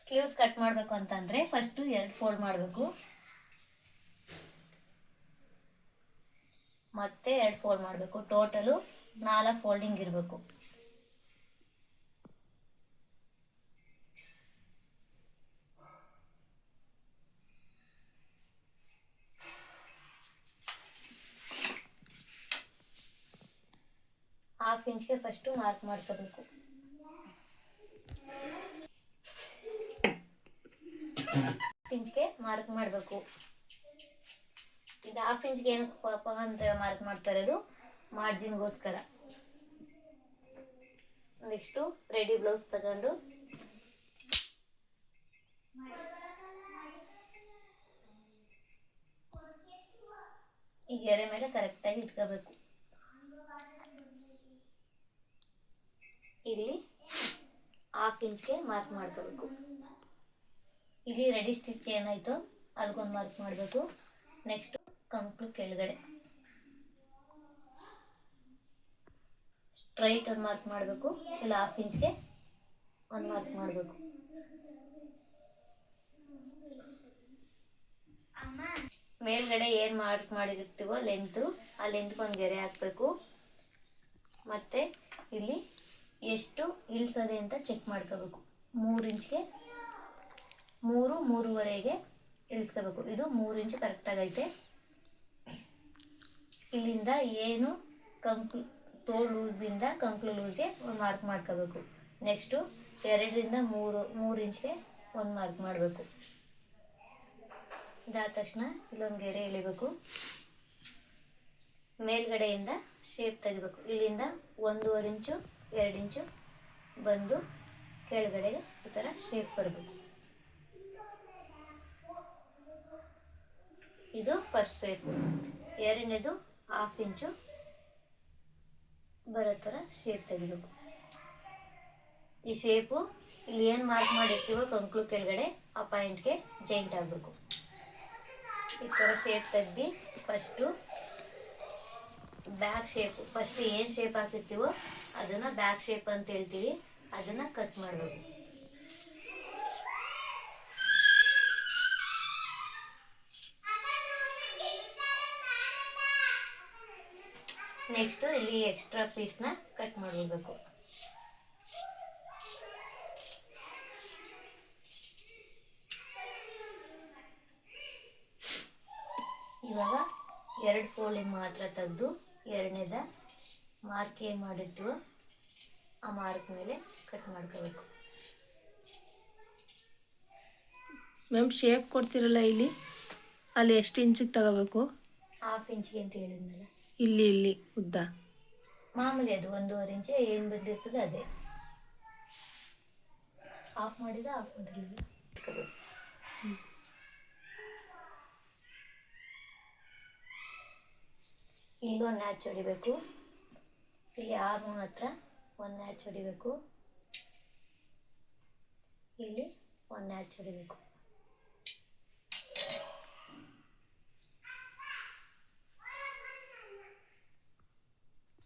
Sleeves cut ಮಾಡಬೇಕು ಅಂತಂದರೆ first 2 fold ಮಾಡಬೇಕು, ಮತ್ತೆ 2 ಫೋಲ್ಡ್ ಮಾಡಬೇಕು. ಟೋಟಲು 4 ಫೋಲ್ಡಿಂಗ್ ಇರಬೇಕು. ಹಾಫ್ ಇಂಚ್ಗೆ ಫಸ್ಟು ಮಾರ್ಕ್ ಮಾಡ್ಕೋಬೇಕು. ಇಂಚ್ಗೆ ಮಾರ್ಕ್ ಮಾಡಬೇಕು. ಇದು ಹಾಫ್ ಇಂಚ್ಗೆ ಏನಕ್ಕೆ ಅಂತ ಮಾರ್ಕ್ ಮಾಡ್ತಾ ಇರೋದು, ಮಾರ್ಜಿನ್ಗೋಸ್ಕರ. ನೆಕ್ಸ್ಟು ರೆಡಿ ಬ್ಲೌಸ್ ತಗೊಂಡು ಈ ಗೆರೆ ಮೇಲೆ ಕರೆಕ್ಟಾಗಿ ಇಟ್ಕೋಬೇಕು. ಇಲ್ಲಿ ಹಾಫ್ ಇಂಚ್ಗೆ ಮಾರ್ಕ್ ಮಾಡ್ಕೋಬೇಕು. ಇಲ್ಲಿ ರೆಡಿ ಸ್ಟಿಚ್ ಏನಾಯ್ತು ಅಲ್ಗೊಂದು ಮಾರ್ಕ್ ಮಾಡಬೇಕು. ನೆಕ್ಸ್ಟು ಕಂಕ್ಳು ಕೆಳಗಡೆ ಸ್ಟ್ರೈಟ್ ಒಂದು ಮಾರ್ಕ್ ಮಾಡಬೇಕು. ಇಲ್ಲ ಹಾಫ್ ಇಂಚ್ಗೆ ಒಂದು ಮಾರ್ಕ್ ಮಾಡಬೇಕು. ಮೇಲ್ಗಡೆ ಏನು ಮಾರ್ಕ್ ಮಾಡಿರ್ತೀವೋ ಲೆಂತು, ಆ ಲೆಂತ್ಗೆ ಒಂದು ಗೆರೆ ಹಾಕಬೇಕು. ಮತ್ತು ಇಲ್ಲಿ ಎಷ್ಟು ಇಳಿಸೋದೆ ಅಂತ ಚೆಕ್ ಮಾಡ್ಕೋಬೇಕು. 3 ಇಂಚ್ಗೆ 3-3.5ಗೆ ಇಳಿಸ್ಕೋಬೇಕು. ಇದು 3 ಇಂಚ್ ಕರೆಕ್ಟಾಗೈತೆ. ಇಲ್ಲಿಂದ ಏನು ತೋಳು ಲೂಸಿಂದ ಕಂಕ್ಳು ಲೂಸ್ಗೆ ಒಂದು ಮಾರ್ಕ್ ಮಾಡ್ಕೋಬೇಕು. ನೆಕ್ಸ್ಟು 2ರಿಂದ 3 ಇಂಚ್ಗೆ ಒಂದು ಮಾರ್ಕ್ ಮಾಡಬೇಕು. ಇದಾದ ತಕ್ಷಣ ಇಲ್ಲೊಂದು ಗೆರೆ ಎಳಿಬೇಕು. ಮೇಲ್ಗಡೆಯಿಂದ ಶೇಪ್ ತೆಗಿಬೇಕು. ಇಲ್ಲಿಂದ 1.5 ಇಂಚು 2 ಇಂಚು ಬಂದು ಕೆಳಗಡೆಗೆ ಈ ಥರ ಶೇಪ್ ಬರಬೇಕು. ಇದು ಫಸ್ಟ್ ಶೇಪು. ಎರಡನೇದು ಹಾಫ್ ಇಂಚು ಬರೋ ಥರ ಶೇಪ್ ತೆಗಿಬೇಕು. ಈ ಶೇಪು ಇಲ್ಲಿ ಏನು ಮಾರ್ಕ್ ಮಾಡಿರ್ತೀವೋ ಕಂಕ್ಳು ಕೆಳಗಡೆ ಆ ಪಾಯಿಂಟ್ಗೆ ಜಾಯಿಂಟ್ ಆಗಬೇಕು. ಈ ಥರ ಶೇಪ್ ತೆಗ್ದು ಫಸ್ಟು ಬ್ಯಾಕ್ ಶೇಪು, ಫಸ್ಟ್ ಏನು ಶೇಪ್ ಹಾಕಿರ್ತೀವೋ ಅದನ್ನು ಬ್ಯಾಕ್ ಶೇಪ್ ಅಂತ ಹೇಳ್ತೀವಿ, ಅದನ್ನು ಕಟ್ ಮಾಡಬೇಕು. ನೆಕ್ಸ್ಟು ಇಲ್ಲಿ ಎಕ್ಸ್ಟ್ರಾ ಪೀಸ್ನ ಕಟ್ ಮಾಡಬೇಕು. ಇವಾಗ 2 ಫೋಲ್ಡಿಂಗ್ ಮಾತ್ರ ತೆಗೆದು ಎರಡನೇದ ಮಾರ್ಕ್ ಏನು ಮಾಡಿರ್ತೀವೋ ಆ ಮಾರ್ಕ್ ಮೇಲೆ ಕಟ್ ಮಾಡ್ಕೋಬೇಕು. ಮ್ಯಾಮ್ ಶೇಪ್ ಕೊಡ್ತಿರಲ್ಲ ಇಲ್ಲಿ, ಅಲ್ಲಿ ಎಷ್ಟು ಇಂಚಿಗೆ ತಗೋಬೇಕು? ಹಾಫ್ ಇಂಚಿಗೆ ಅಂತ ಹೇಳಿದ್ನಲ್ಲ. ಇಲ್ಲಿ ಉದ್ದ ಮಾಮೂಲಿ ಅದು 1.5 ಇಂಚ್ ಏನು ಬಂದಿರ್ತದೆ ಅದೇ. ಆಫ್ ಮಾಡಿದ ಆಫ್ ಮಾಡಿಲ್ಲ. ಇಲ್ಲಿ ಒಂದು ನ್ಯಾಚ್ ಹೊಡಿಬೇಕು. ಇಲ್ಲಿ ಆರ್ಮೋನ್ ಹತ್ರ ಒಂದು ನ್ಯಾಚ್ ಹೊಡಿಬೇಕು. ಇಲ್ಲಿ ಒಂದು ನ್ಯಾಚ್ ಹೊಡಿಬೇಕು.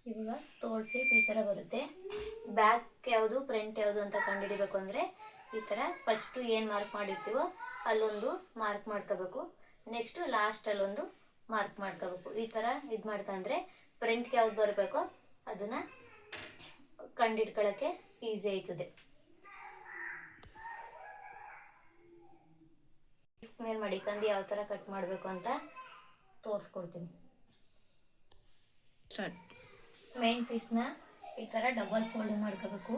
ಇವಾಗ ತೋಳು ಶೇಪ್ ಈ ಥರ ಬರುತ್ತೆ. ಬ್ಯಾಕ್ ಯಾವುದು ಫ್ರಂಟ್ ಯಾವುದು ಅಂತ ಕಂಡುಹಿಡಿಬೇಕು ಅಂದರೆ ಈ ಥರ ಫಸ್ಟು ಏನು ಮಾರ್ಕ್ ಮಾಡಿರ್ತೀವೋ ಅಲ್ಲೊಂದು ಮಾರ್ಕ್ ಮಾಡ್ಕೋಬೇಕು. ನೆಕ್ಸ್ಟು ಲಾಸ್ಟಲ್ಲೊಂದು ಮಾರ್ಕ್ ಮಾಡ್ಕೋಬೇಕು. ಈ ಥರ ಇದು ಮಾಡ್ಕೊಂಡ್ರೆ ಫ್ರಂಟ್ಗೆ ಯಾವ್ದು ಬರಬೇಕೋ ಅದನ್ನು ಕಂಡಿಡ್ಕೊಳ್ಳೋಕ್ಕೆ ಈಸಿ ಆಯ್ತದೆ. ಮೇಲೆ ಮಡಿಕಂದು ಯಾವ ಥರ ಕಟ್ ಮಾಡಬೇಕು ಅಂತ ತೋರಿಸ್ಕೊಡ್ತೀನಿ. ಮೇನ್ ಪೀಸ್ನ ಈ ಥರ ಡಬಲ್ ಫೋಲ್ಡಿಂಗ್ ಮಾಡ್ಕೋಬೇಕು.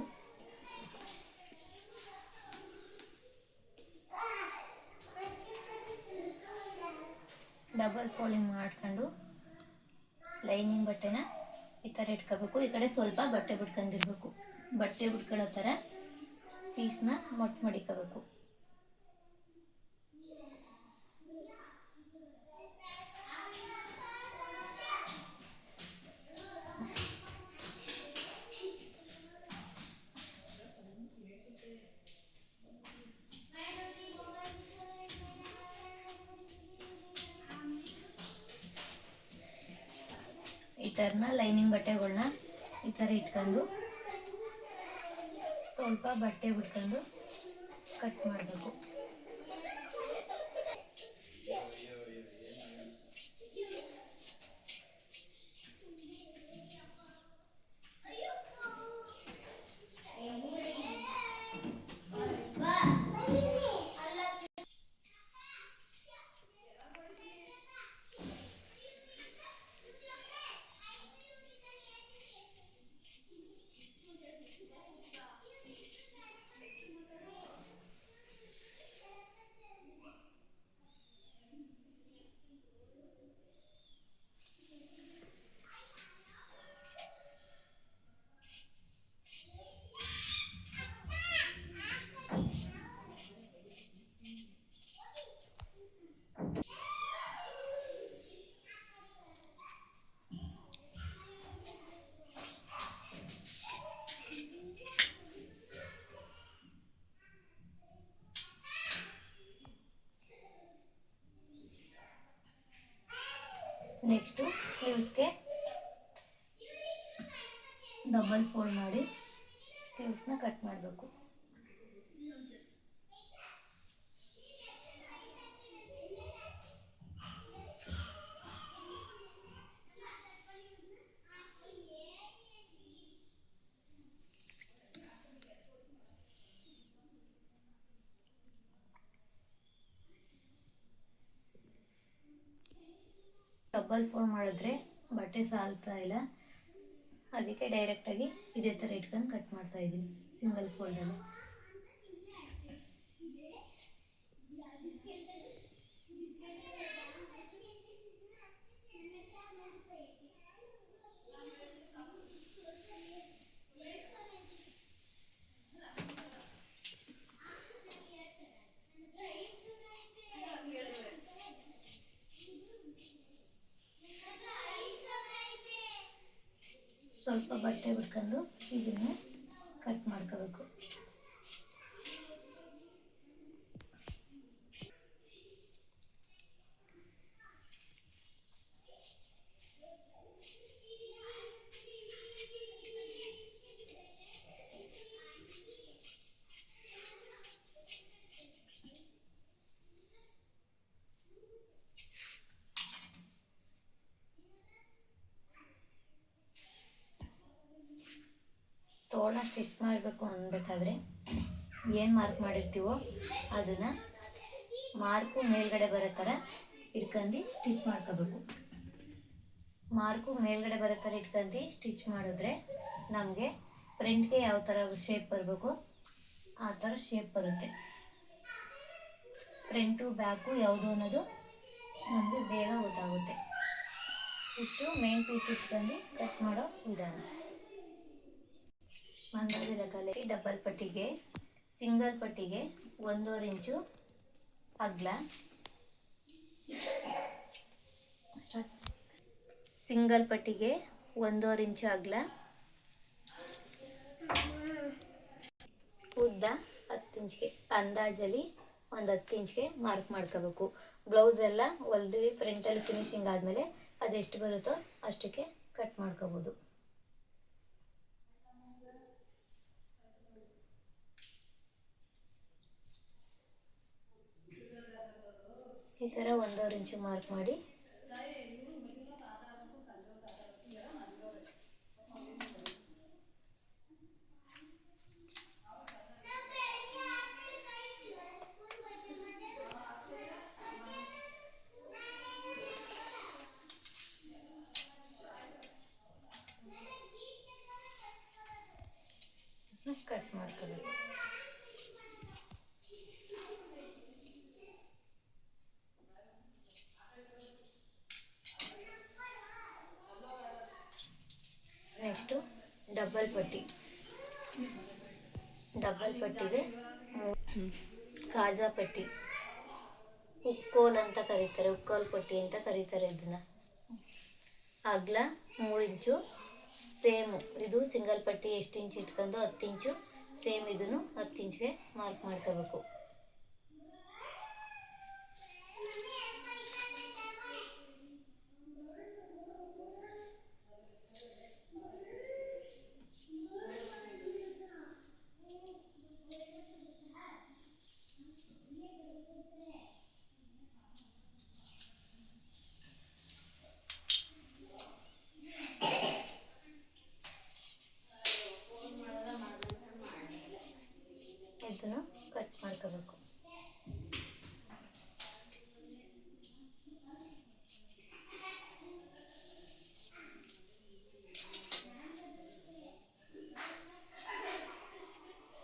ಡಬಲ್ ಫೋಲ್ಡಿಂಗ್ ಮಾಡ್ಕೊಂಡು ಲೈನಿಂಗ್ ಬಟ್ಟೆನ ಈ ಥರ ಇಟ್ಕೋಬೇಕು. ಈ ಕಡೆ ಸ್ವಲ್ಪ ಬಟ್ಟೆ ಬಿಟ್ಕೊಂಡಿರ್ಬೇಕು. ಬಟ್ಟೆ ಬಿಟ್ಕೊಳ್ಳೋ ಥರ ಪೀಸ್ನ ಮೊಟ್ಟು ಮಡಿಕೋಬೇಕು. ಈ ಥರನ ಲೈನಿಂಗ್ ಬಟ್ಟೆಗಳನ್ನ ಈ ಥರ ಇಟ್ಕೊಂಡು ಸ್ವಲ್ಪ ಬಟ್ಟೆ ಬಿಟ್ಕೊಂಡು ಕಟ್ ಮಾಡಬೇಕು. ನೆಕ್ಸ್ಟು ಸ್ಲೀವ್ಸ್ಗೆ ಡಬಲ್ ಫೋಲ್ಡ್ ಮಾಡಿ ಸ್ಲೀವ್ಸ್ನ ಕಟ್ ಮಾಡಬೇಕು. ಡಬಲ್ ಫೋಲ್ಡ್ ಮಾಡಿದ್ರೆ ಬಟ್ಟೆ ಸಾಲ್ತಾ ಇಲ್ಲ, ಅದಕ್ಕೆ ಡೈರೆಕ್ಟಾಗಿ ಇದೇ ಥರ ಇಟ್ಕೊಂಡು ಕಟ್ ಮಾಡ್ತಾ ಇದ್ದೀನಿ ಸಿಂಗಲ್ ಫೋಲ್ಡಲ್ಲಿ. ಸ್ವಲ್ಪ ಬಟ್ಟೆ ಬಿಟ್ಕೊಂಡು ಇದನ್ನು ಕಟ್ ಮಾಡ್ಕೋಬೇಕು. ತೋಳನ್ನ ಸ್ಟಿಚ್ ಮಾಡಬೇಕು ಅನ್ಬೇಕಾದ್ರೆ ಏನು ಮಾರ್ಕ್ ಮಾಡಿರ್ತೀವೋ ಅದನ್ನು ಮಾರ್ಕು ಮೇಲ್ಗಡೆ ಬರೋ ಥರ ಇಟ್ಕೊಂಡು ಸ್ಟಿಚ್ ಮಾಡ್ಕೋಬೇಕು. ಮಾರ್ಕು ಮೇಲ್ಗಡೆ ಬರೋ ಥರ ಇಟ್ಕೊಂಡು ಸ್ಟಿಚ್ ಮಾಡಿದ್ರೆ ನಮಗೆ ಫ್ರಂಟ್ಗೆ ಯಾವ ಥರ ಶೇಪ್ ಬರಬೇಕು ಆ ಥರ ಶೇಪ್ ಬರುತ್ತೆ. ಫ್ರಂಟು ಬ್ಯಾಕು ಯಾವುದು ಅನ್ನೋದು ನಮಗೆ ಬೇಗ ಗೊತ್ತಾಗುತ್ತೆ. ಇಷ್ಟು ಮೇನ್ ಪೀಸ್ ಇಟ್ಕೊಂಡು ಕಟ್ ಮಾಡೋ ವಿಧಾನ. ಅಂದಾಜು ಲೆಕ್ಕದಲ್ಲಿ ಡಬಲ್ ಪಟ್ಟಿಗೆ ಸಿಂಗಲ್ ಪಟ್ಟಿಗೆ 1.5 ಇಂಚು ಅಗಲ, ಸಿಂಗಲ್ ಪಟ್ಟಿಗೆ 1.5 ಇಂಚು ಅಗಲ, ಉದ್ದ 10 ಇಂಚ್ಗೆ ಅಂದಾಜಲ್ಲಿ ಒಂದು 10 ಇಂಚ್ಗೆ ಮಾರ್ಕ್ ಮಾಡ್ಕೋಬೇಕು. ಬ್ಲೌಸ್ ಎಲ್ಲ ಹೊಲ್ದು ಫ್ರಂಟಲ್ಲಿ ಫಿನಿಶಿಂಗ್ ಆದಮೇಲೆ ಅದೆಷ್ಟು ಬರುತ್ತೋ ಅಷ್ಟಕ್ಕೆ ಕಟ್ ಮಾಡ್ಕೋಬೋದು. ಈ ಥರ 1.5 ಇಂಚು ಮಾರ್ಕ್ ಮಾಡಿ ಕಟ್ ಮಾಡ್ಕೋಬೇಕು. ನೆಕ್ಸ್ಟು ಡಬಲ್ ಪಟ್ಟಿಗೆ ಕಾಜಾ ಪಟ್ಟಿ, ಉಕ್ಕೋಲ್ ಅಂತ ಕರೀತಾರೆ, ಉಕ್ಕೋಲ್ ಪಟ್ಟಿ ಅಂತ ಕರೀತಾರೆ ಇದನ್ನು. ಅಗಲ 3 ಇಂಚು ಸೇಮು, ಇದು ಸಿಂಗಲ್ ಪಟ್ಟಿ ಎಷ್ಟು ಇಂಚು ಇಟ್ಕೊಂಡು 10 ಇಂಚು ಸೇಮ್ ಇದನ್ನು 10 ಇಂಚ್ಗೆ ಮಾರ್ಕ್ ಮಾಡ್ಕೋಬೇಕು. ಇದನ್ನು ಕಟ್ ಮಾಡ್ಕೋಬೇಕು.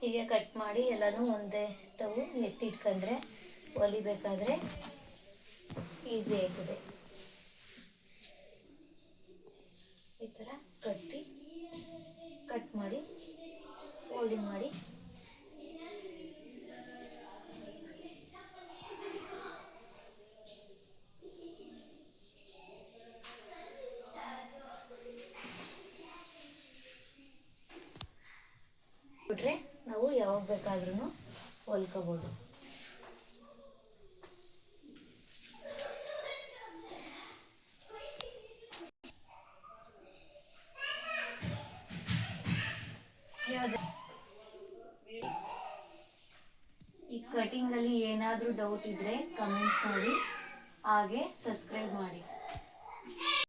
ಹೀಗೆ ಕಟ್ ಮಾಡಿ ಎಲ್ಲನೂ ಒಂದೇ ಟವು ಎತ್ತಿಟ್ಕೊಂಡ್ರೆ ಹೊಲಿಬೇಕಾದ್ರೆ ಈಸಿ ಆಯ್ತದೆ. ಈ ಥರ ಕಟ್ ಮಾಡಿ ಫೋಲ್ಡಿಂಗ್ ಮಾಡಿ ಬಿಟ್ರೆ ನಾವು ಯಾವಾಗ ಬೇಕಾದ್ರೂ ಹೊಲ್ಕೋಬೋದು. ಈ ಕಟಿಂಗಲ್ಲಿ ಏನಾದರೂ ಡೌಟ್ ಇದ್ದರೆ ಕಮೆಂಟ್ ಮಾಡಿ, ಹಾಗೆ ಸಬ್ಸ್ಕ್ರೈಬ್ ಮಾಡಿ.